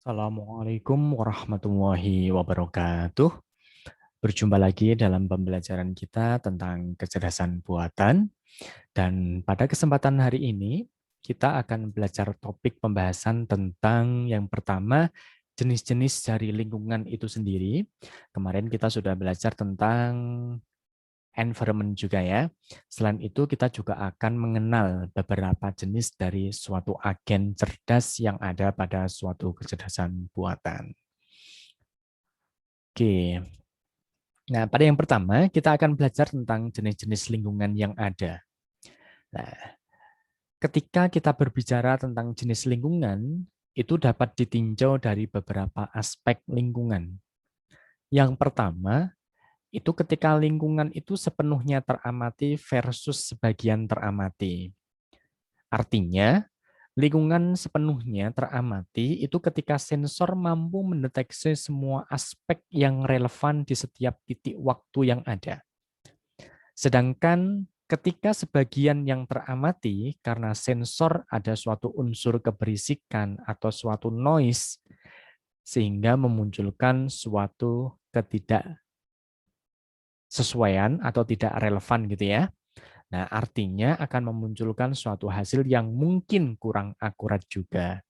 Assalamualaikum warahmatullahi wabarakatuh. Berjumpa lagi dalam pembelajaran kita tentang kecerdasan buatan. Dan pada kesempatan hari ini, kita akan belajar topik pembahasan tentang yang pertama, jenis-jenis dari lingkungan itu sendiri. Kemarin kita sudah belajar tentang environment juga ya. Selain itu kita juga akan mengenal beberapa jenis dari suatu agen cerdas yang ada pada suatu kecerdasan buatan. Oke. Nah, pada yang pertama kita akan belajar tentang jenis-jenis lingkungan yang ada. Nah, ketika kita berbicara tentang jenis lingkungan, itu dapat ditinjau dari beberapa aspek lingkungan. Yang pertama, itu ketika lingkungan itu sepenuhnya teramati versus sebagian teramati. Artinya, lingkungan sepenuhnya teramati itu ketika sensor mampu mendeteksi semua aspek yang relevan di setiap titik waktu yang ada. Sedangkan ketika sebagian yang teramati karena sensor ada suatu unsur keberisikan atau suatu noise, sehingga memunculkan suatu ketidaksesuaian atau tidak relevan gitu ya. Nah, artinya akan memunculkan suatu hasil yang mungkin kurang akurat juga.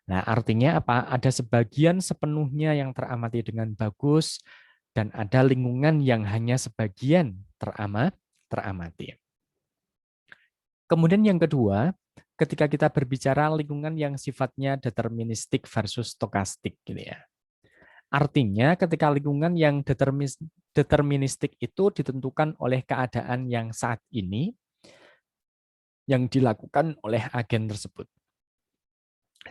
Nah, artinya apa? Ada sebagian sepenuhnya yang teramati dengan bagus dan ada lingkungan yang hanya sebagian teramati. Kemudian yang kedua, ketika kita berbicara lingkungan yang sifatnya deterministik versus stokastik gitu ya. Artinya ketika lingkungan yang deterministik itu ditentukan oleh keadaan yang saat ini yang dilakukan oleh agen tersebut.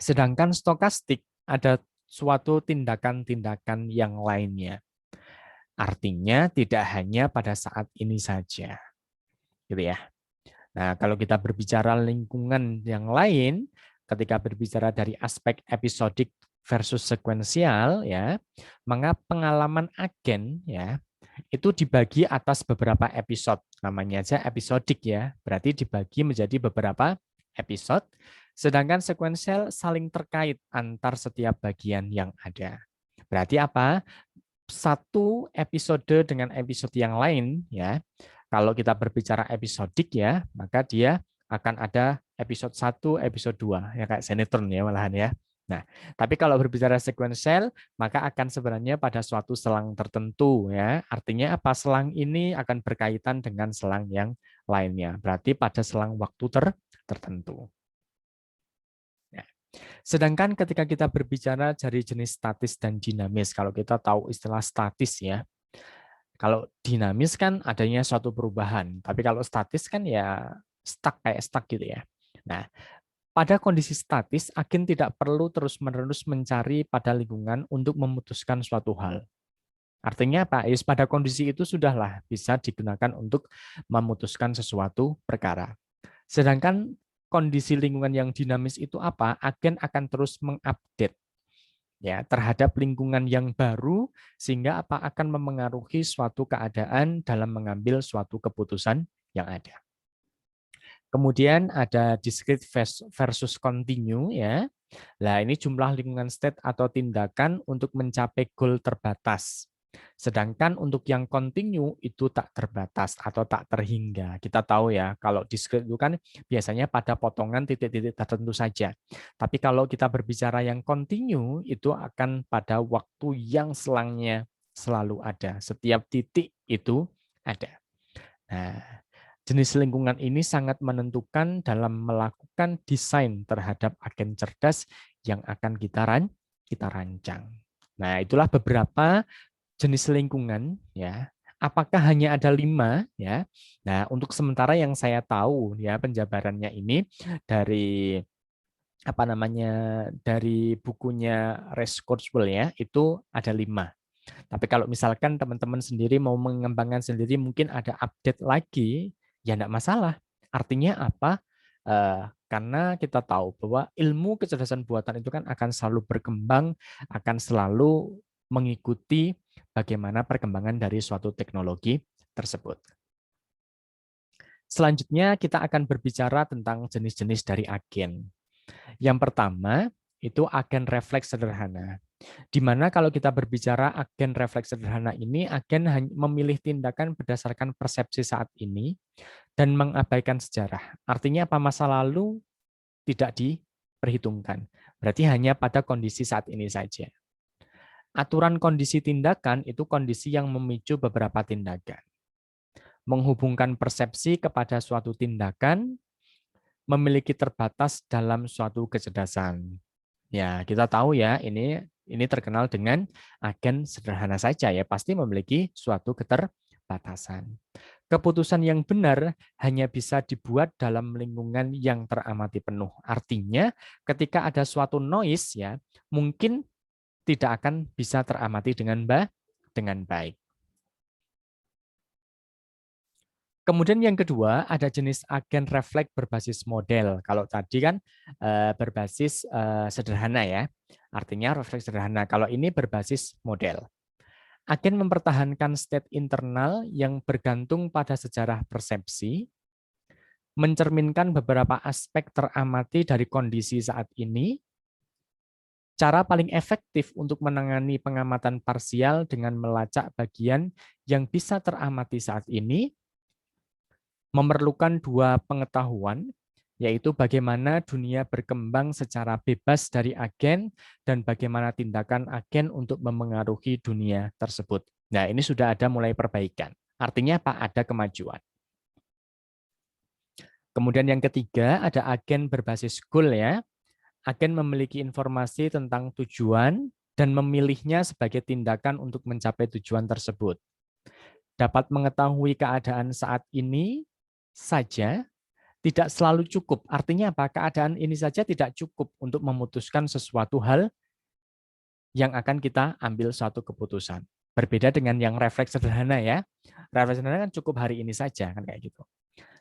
Sedangkan stokastik ada suatu tindakan-tindakan yang lainnya. Artinya tidak hanya pada saat ini saja. Gitu ya. Nah, kalau kita berbicara lingkungan yang lain, ketika berbicara dari aspek episodik versus sekuensial ya, maka pengalaman agen ya itu dibagi atas beberapa episode. Namanya aja episodik ya. Berarti dibagi menjadi beberapa episode, sedangkan sekuensial saling terkait antar setiap bagian yang ada. Berarti apa? Satu episode dengan episode yang lain ya. Kalau kita berbicara episodik ya, maka dia akan ada episode 1, episode 2 ya kayak sinetron ya malahan ya. Nah, tapi kalau berbicara sekuensial, maka akan sebenarnya pada suatu selang tertentu ya. Artinya apa? Selang ini akan berkaitan dengan selang yang lainnya. Berarti pada selang waktu tertentu. Sedangkan ketika kita berbicara dari jenis statis dan dinamis, kalau kita tahu istilah statis ya, kalau dinamis kan adanya suatu perubahan, tapi kalau statis kan ya stuck gitu ya. Nah, pada kondisi statis, agen tidak perlu terus-menerus mencari pada lingkungan untuk memutuskan suatu hal. Artinya apa? Pada kondisi itu sudahlah bisa digunakan untuk memutuskan sesuatu perkara. Sedangkan kondisi lingkungan yang dinamis itu apa? Agen akan terus mengupdate ya terhadap lingkungan yang baru sehingga apa akan memengaruhi suatu keadaan dalam mengambil suatu keputusan yang ada. Kemudian ada discrete versus continue ya. Nah, ini jumlah lingkungan state atau tindakan untuk mencapai goal terbatas. Sedangkan untuk yang continue itu tak terbatas atau tak terhingga. Kita tahu ya, kalau discrete itu kan biasanya pada potongan titik-titik tertentu saja. Tapi kalau kita berbicara yang continue, itu akan pada waktu yang selangnya selalu ada. Setiap titik itu ada. Nah, jenis lingkungan ini sangat menentukan dalam melakukan desain terhadap agen cerdas yang akan kita rancang. Nah, itulah beberapa jenis lingkungan ya. Apakah hanya ada 5 ya? Nah, untuk sementara yang saya tahu ya penjabarannya ini dari apa namanya dari bukunya Ray Kurzweil ya itu ada 5. Tapi kalau misalkan teman-teman sendiri mau mengembangkan sendiri mungkin ada update lagi ya enggak masalah. Artinya apa? Karena kita tahu bahwa ilmu kecerdasan buatan itu kan akan selalu berkembang, akan selalu mengikuti bagaimana perkembangan dari suatu teknologi tersebut. Selanjutnya kita akan berbicara tentang jenis-jenis dari agen. Yang pertama, itu agen refleks sederhana. Di mana kalau kita berbicara agen refleks sederhana ini, agen hanya memilih tindakan berdasarkan persepsi saat ini dan mengabaikan sejarah. Artinya apa, masa lalu tidak diperhitungkan. Berarti hanya pada kondisi saat ini saja. Aturan kondisi tindakan itu kondisi yang memicu beberapa tindakan. Menghubungkan persepsi kepada suatu tindakan memiliki terbatas dalam suatu kecerdasan. Ya, kita tahu ya, ini terkenal dengan agen sederhana saja ya, pasti memiliki suatu keterbatasan. Keputusan yang benar hanya bisa dibuat dalam lingkungan yang teramati penuh. Artinya, ketika ada suatu noise ya, mungkin tidak akan bisa teramati dengan baik. Kemudian yang kedua, ada jenis agen refleks berbasis model. Kalau tadi kan berbasis sederhana ya, artinya refleks sederhana. Kalau ini berbasis model. Agen mempertahankan state internal yang bergantung pada sejarah persepsi, mencerminkan beberapa aspek teramati dari kondisi saat ini. Cara paling efektif untuk menangani pengamatan parsial dengan melacak bagian yang bisa teramati saat ini memerlukan dua pengetahuan, yaitu bagaimana dunia berkembang secara bebas dari agen dan bagaimana tindakan agen untuk memengaruhi dunia tersebut. Nah, ini sudah ada mulai perbaikan. Artinya apa? Ada kemajuan. Kemudian yang ketiga, ada agen berbasis goal ya. Agen memiliki informasi tentang tujuan dan memilihnya sebagai tindakan untuk mencapai tujuan tersebut. Dapat mengetahui keadaan saat ini saja tidak selalu cukup. Artinya apa? Keadaan ini saja tidak cukup untuk memutuskan sesuatu hal yang akan kita ambil suatu keputusan. Berbeda dengan yang refleks sederhana ya. Refleks sederhana kan cukup hari ini saja kan kayak gitu.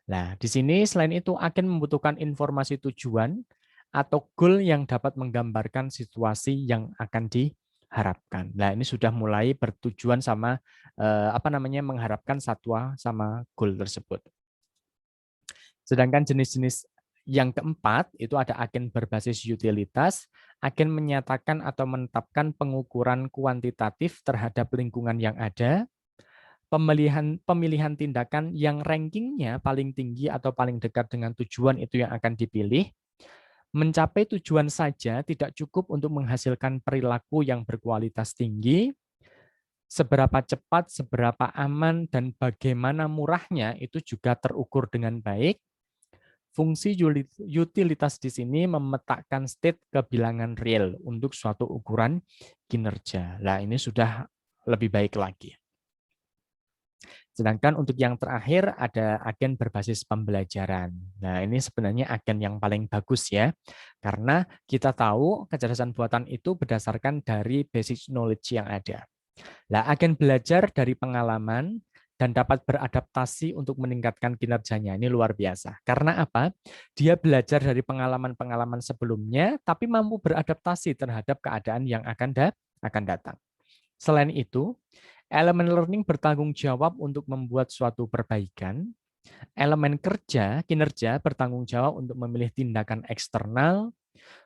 Nah, di sini selain itu agen membutuhkan informasi tujuan atau goal yang dapat menggambarkan situasi yang akan diharapkan. Nah, ini sudah mulai bertujuan sama mengharapkan satwa sama goal tersebut. Sedangkan jenis-jenis yang keempat itu ada agen berbasis utilitas, agen menyatakan atau menetapkan pengukuran kuantitatif terhadap lingkungan yang ada, pemilihan tindakan yang rankingnya paling tinggi atau paling dekat dengan tujuan itu yang akan dipilih. Mencapai tujuan saja tidak cukup untuk menghasilkan perilaku yang berkualitas tinggi. Seberapa cepat, seberapa aman, dan bagaimana murahnya itu juga terukur dengan baik. Fungsi utilitas di sini memetakan state kebilangan real untuk suatu ukuran kinerja. Nah, ini sudah lebih baik lagi. Sedangkan untuk yang terakhir ada agen berbasis pembelajaran. Nah, ini sebenarnya agen yang paling bagus ya. Karena kita tahu kecerdasan buatan itu berdasarkan dari basic knowledge yang ada. Nah, agen belajar dari pengalaman dan dapat beradaptasi untuk meningkatkan kinerjanya. Ini luar biasa. Karena apa? Dia belajar dari pengalaman-pengalaman sebelumnya, tapi mampu beradaptasi terhadap keadaan yang akan datang. Selain itu, elemen learning bertanggung jawab untuk membuat suatu perbaikan. Elemen kinerja bertanggung jawab untuk memilih tindakan eksternal.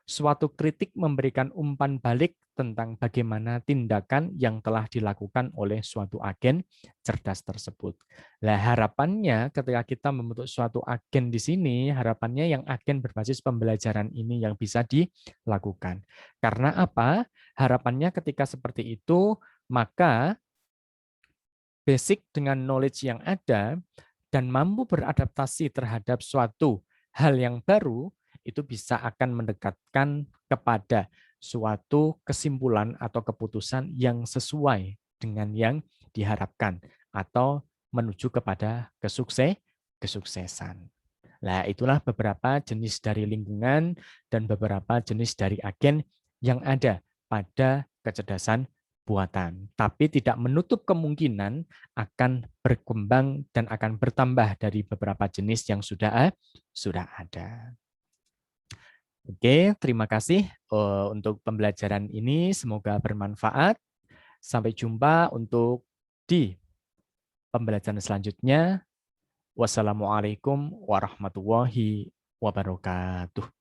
Suatu kritik memberikan umpan balik tentang bagaimana tindakan yang telah dilakukan oleh suatu agen cerdas tersebut. Nah, harapannya ketika kita membentuk suatu agen di sini, harapannya yang agen berbasis pembelajaran ini yang bisa dilakukan. Karena apa? Harapannya ketika seperti itu, maka basic dengan knowledge yang ada dan mampu beradaptasi terhadap suatu hal yang baru, itu bisa akan mendekatkan kepada suatu kesimpulan atau keputusan yang sesuai dengan yang diharapkan atau menuju kepada kesuksesan. Nah, itulah beberapa jenis dari lingkungan dan beberapa jenis dari agen yang ada pada kecerdasan buatan. Tapi tidak menutup kemungkinan akan berkembang dan akan bertambah dari beberapa jenis yang sudah ada. Oke, terima kasih untuk pembelajaran ini. Semoga bermanfaat. Sampai jumpa untuk di pembelajaran selanjutnya. Wassalamualaikum warahmatullahi wabarakatuh.